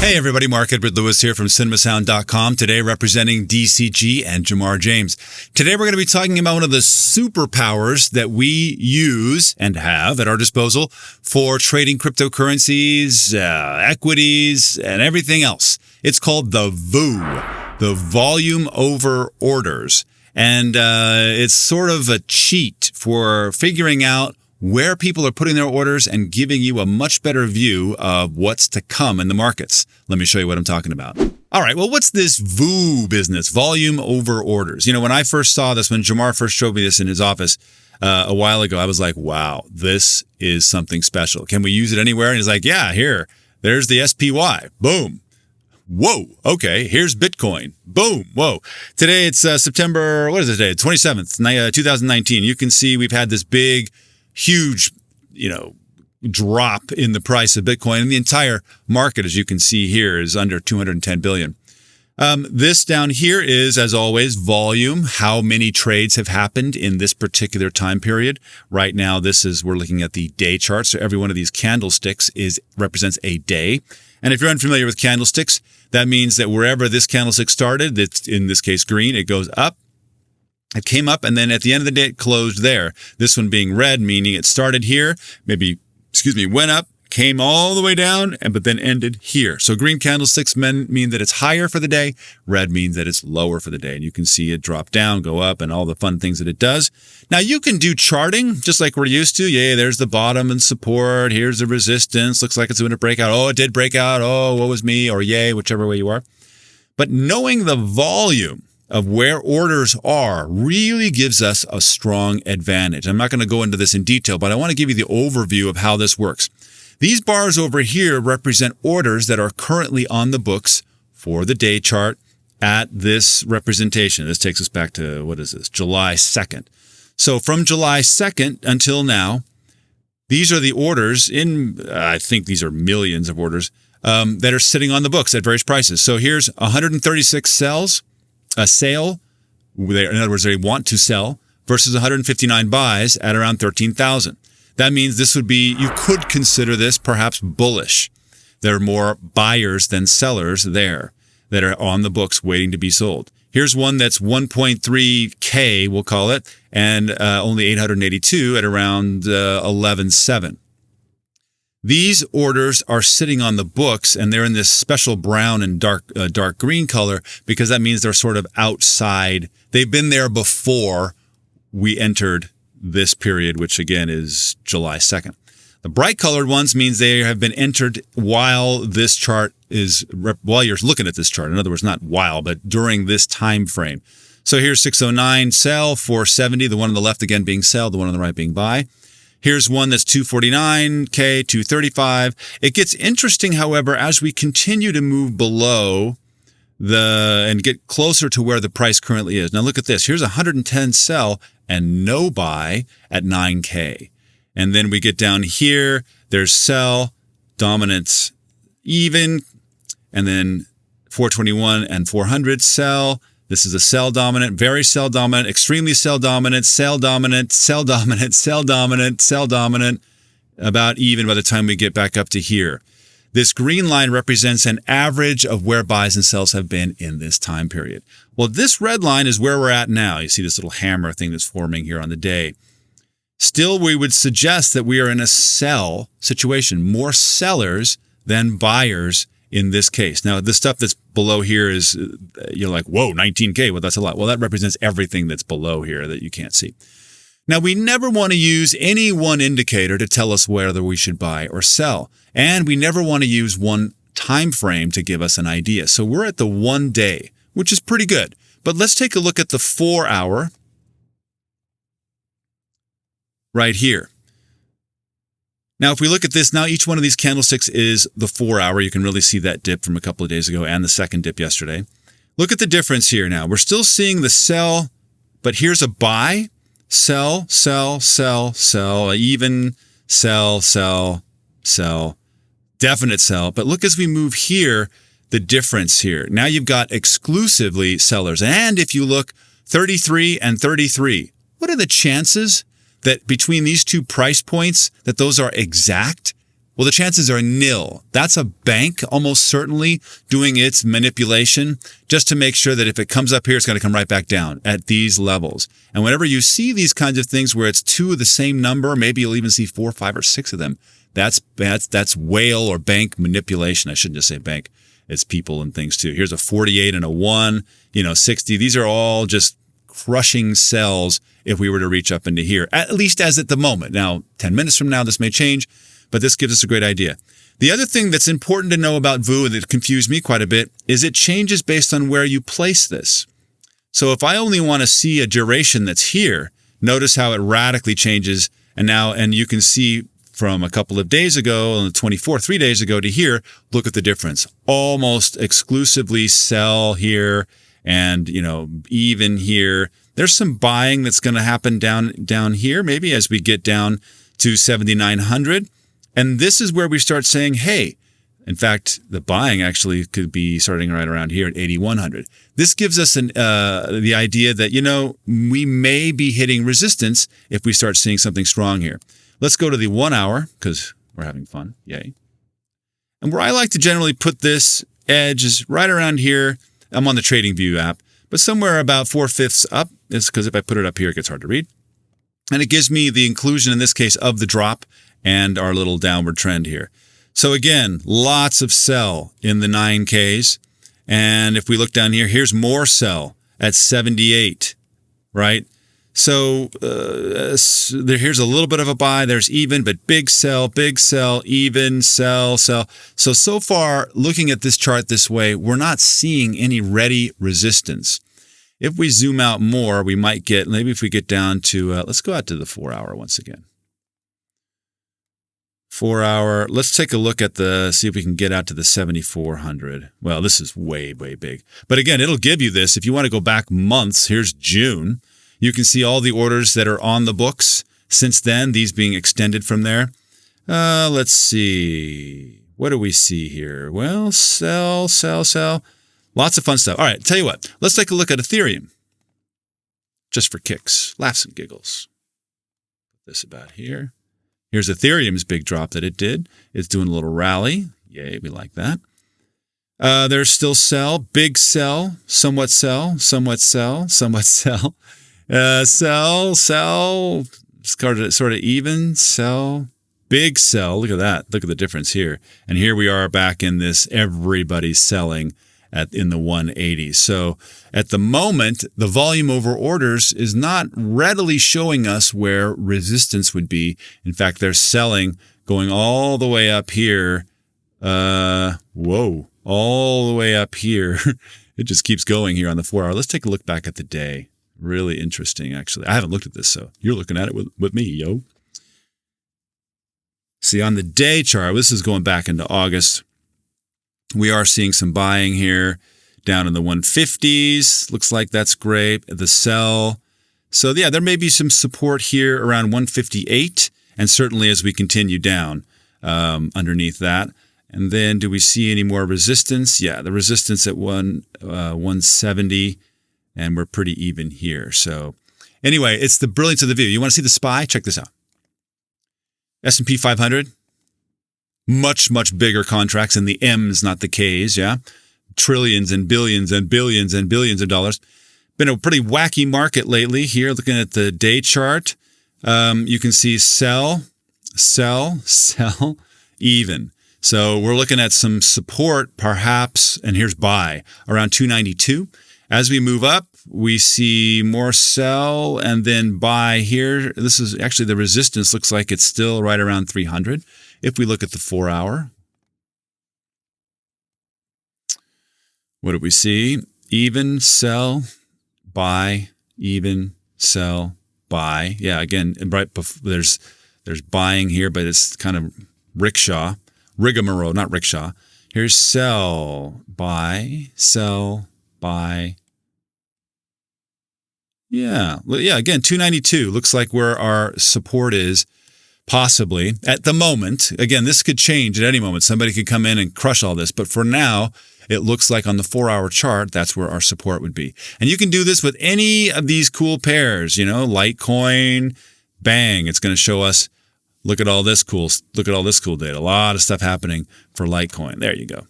Hey everybody, Mark Edward Lewis here from CinemaSound.com, today representing DCG and Jamar James. Today we're going to be talking about one of the superpowers that we use and have at our disposal for trading cryptocurrencies, equities, and everything else. It's called the VOO, the Volume Over Orders. And it's sort of a cheat for figuring out where people are putting their orders and giving you a much better view of what's to come in the markets. Let me show you what I'm talking about. All right, well, what's this VOO business, volume over orders? You know, when I first saw this, when Jamar first showed me this in his office a while ago, I was like, wow, this is something special. Can we use it anywhere? And he's like, yeah, here, there's the SPY. Boom. Whoa. Okay. Here's Bitcoin. Boom. Whoa. Today it's September, what is it today? 27th, 2019. You can see we've had this big, huge, drop in the price of Bitcoin, and the entire market, as you can see here, is under 210 billion. This down here is, as always, volume, how many trades have happened in this particular time period. Right now, we're looking at the day chart. So every one of these candlesticks represents a day. And if you're unfamiliar with candlesticks, that means that wherever this candlestick started, it's in this case green, it goes up. It came up, and then at the end of the day, it closed there. This one being red, meaning it started here, went up, came all the way down, but then ended here. So green candlesticks mean that it's higher for the day. Red means that it's lower for the day. And you can see it drop down, go up, and all the fun things that it does. Now, you can do charting just like we're used to. Yay, there's the bottom and support. Here's the resistance. Looks like it's going to break out. Oh, it did break out. Oh, woe is me, or yay, whichever way you are. But knowing the volume of where orders are really gives us a strong advantage. I'm not going to go into this in detail, but I want to give you the overview of how this works. These bars over here represent orders that are currently on the books for the day chart at this representation. This takes us back to, July 2nd. So from July 2nd until now, these are the orders I think these are millions of orders, that are sitting on the books at various prices. So here's 136 sells. A sale, in other words, they want to sell, versus 159 buys at around 13,000. That means you could consider this perhaps bullish. There are more buyers than sellers there that are on the books waiting to be sold. Here's one that's 1.3K, we'll call it, and only 882 at around 11.7. These orders are sitting on the books, and they're in this special brown and dark green color because that means they're sort of outside. They've been there before we entered this period, which again is July 2nd. The bright colored ones means they have been entered while you're looking at this chart. In other words, not while, but during this time frame. So here's 609 sell, 470, the one on the left again being sell, the one on the right being buy. Here's one that's 249K, 235. It gets interesting, however, as we continue to move below and get closer to where the price currently is. Now look at this. Here's 110 sell and no buy at 9K. And then we get down here. There's sell, dominance even, and then 421 and 400 sell. This is a sell dominant, very sell dominant, extremely sell dominant, sell dominant, sell dominant, sell dominant, sell dominant, about even by the time we get back up to here. This green line represents an average of where buys and sells have been in this time period. Well, this red line is where we're at now. You see this little hammer thing that's forming here on the day. Still, we would suggest that we are in a sell situation, more sellers than buyers in this case. Now, the stuff that's below here is, you're like, whoa, 19K. Well, that's a lot. Well, that represents everything that's below here that you can't see. Now, we never want to use any one indicator to tell us whether we should buy or sell. And we never want to use one time frame to give us an idea. So we're at the 1 day, which is pretty good. But let's take a look at the 4 hour right here. Now, if we look at this, now each one of these candlesticks is the 4 hour. You can really see that dip from a couple of days ago and the second dip yesterday. Look at the difference here now. We're still seeing the sell, but here's a buy, sell, sell, sell, sell, even, sell, sell, sell, definite sell. But look as we move here, the difference here. Now you've got exclusively sellers. And if you look 33 and 33, what are the chances that between these two price points, that those are exact? Well, the chances are nil. That's a bank almost certainly doing its manipulation just to make sure that if it comes up here, it's going to come right back down at these levels. And whenever you see these kinds of things where it's two of the same number, maybe you'll even see 4, 5, or 6 of them. That's whale or bank manipulation. I shouldn't just say bank. It's people and things too. Here's a 48 and a 1, 60. These are all just crushing sells if we were to reach up into here, at least as at the moment. Now, 10 minutes from now, this may change, but this gives us a great idea. The other thing that's important to know about VOO that confused me quite a bit is it changes based on where you place this. So if I only want to see a duration that's here, notice how it radically changes. And you can see from a couple of days ago, on the 24th, 3 days ago to here, look at the difference. Almost exclusively sell here and, even here. There's some buying that's going to happen down here, maybe as we get down to 7,900. And this is where we start saying, hey, in fact, the buying actually could be starting right around here at 8,100. This gives us the idea that, we may be hitting resistance if we start seeing something strong here. Let's go to the 1 hour because we're having fun. Yay. And where I like to generally put this edge is right around here. I'm on the TradingView app, but somewhere about 4/5 up. It's because if I put it up here, it gets hard to read. And it gives me the inclusion, in this case, of the drop and our little downward trend here. So again, lots of sell in the 9Ks. And if we look down here, here's more sell at 78, right? So here's a little bit of a buy. There's even, but big sell, even, sell. So far, looking at this chart this way, we're not seeing any ready resistance. If we zoom out more, we might get, maybe if we get down to, let's go out to the 4 hour once again. 4 hour, let's take a look at see if we can get out to the 7,400. Well, this is way, way big. But again, it'll give you this. If you want to go back months, here's June. You can see all the orders that are on the books since then, these being extended from there. Let's see. What do we see here? Well, sell. Lots of fun stuff. All right, tell you what. Let's take a look at Ethereum. Just for kicks, laughs and giggles. Put this about here. Here's Ethereum's big drop that it did. It's doing a little rally. Yay, we like that. There's still sell, big sell, somewhat sell, somewhat sell, somewhat sell. Sell, sort of even, sell, big sell. Look at that. Look at the difference here. And here we are back in this, everybody's selling in the 180s. So at the moment, the volume over orders is not readily showing us where resistance would be. In fact, they're selling going all the way up here. All the way up here. It just keeps going here on the 4 hour. Let's take a look back at the day. Really interesting, actually. I haven't looked at this, so you're looking at it with me, yo. See, on the day chart, this is going back into August. We are seeing some buying here down in the 150s. Looks like that's great. The sell. So, yeah, there may be some support here around 158, and certainly as we continue down underneath that. And then do we see any more resistance? Yeah, the resistance at 170. And we're pretty even here. So anyway, it's the brilliance of the view. You want to see the SPY? Check this out. S&P 500, much, much bigger contracts in the M's, not the K's, yeah? Trillions and billions and billions and billions of dollars. Been a pretty wacky market lately here. Looking at the day chart, you can see sell, even. So we're looking at some support perhaps, and here's buy, around 292. As we move up, we see more sell and then buy here. This is actually the resistance looks like it's still right around 300. If we look at the 4 hour, what do we see? Even, sell, buy, even, sell, buy. Yeah, again, right before, there's buying here, but it's kind of rigmarole, not rickshaw. Here's sell, buy, sell, buy. Yeah, again, 292 looks like where our support is, possibly at the moment. Again, this could change at any moment. Somebody could come in and crush all this, but for now, it looks like on the 4 hour chart, that's where our support would be. And you can do this with any of these cool pairs, Litecoin, bang, it's going to show us Look at all this cool data. A lot of stuff happening for Litecoin. There you go.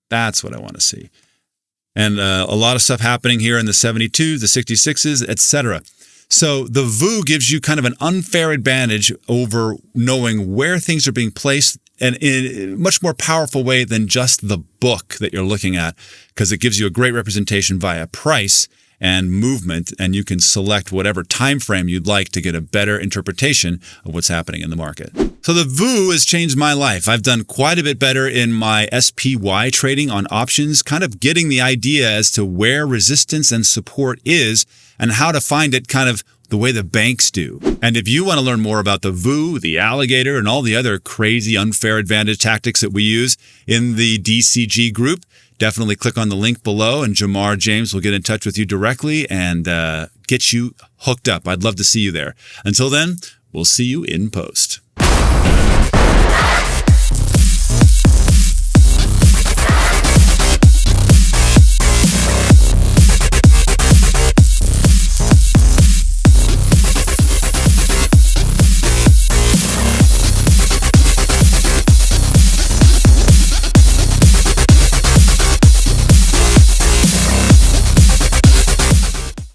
That's what I want to see. And a lot of stuff happening here in the 72s, the 66s, etc. So the VOO gives you kind of an unfair advantage over knowing where things are being placed, and in a much more powerful way than just the book that you're looking at, because it gives you a great representation via price and movement, and you can select whatever time frame you'd like to get a better interpretation of what's happening in the market. So the VOO has changed my life. I've done quite a bit better in my SPY trading on options, kind of getting the idea as to where resistance and support is and how to find it kind of the way the banks do. And if you want to learn more about the VOO, the alligator, and all the other crazy unfair advantage tactics that we use in the DCG group, definitely click on the link below and Jamar James will get in touch with you directly and get you hooked up. I'd love to see you there. Until then, we'll see you in post.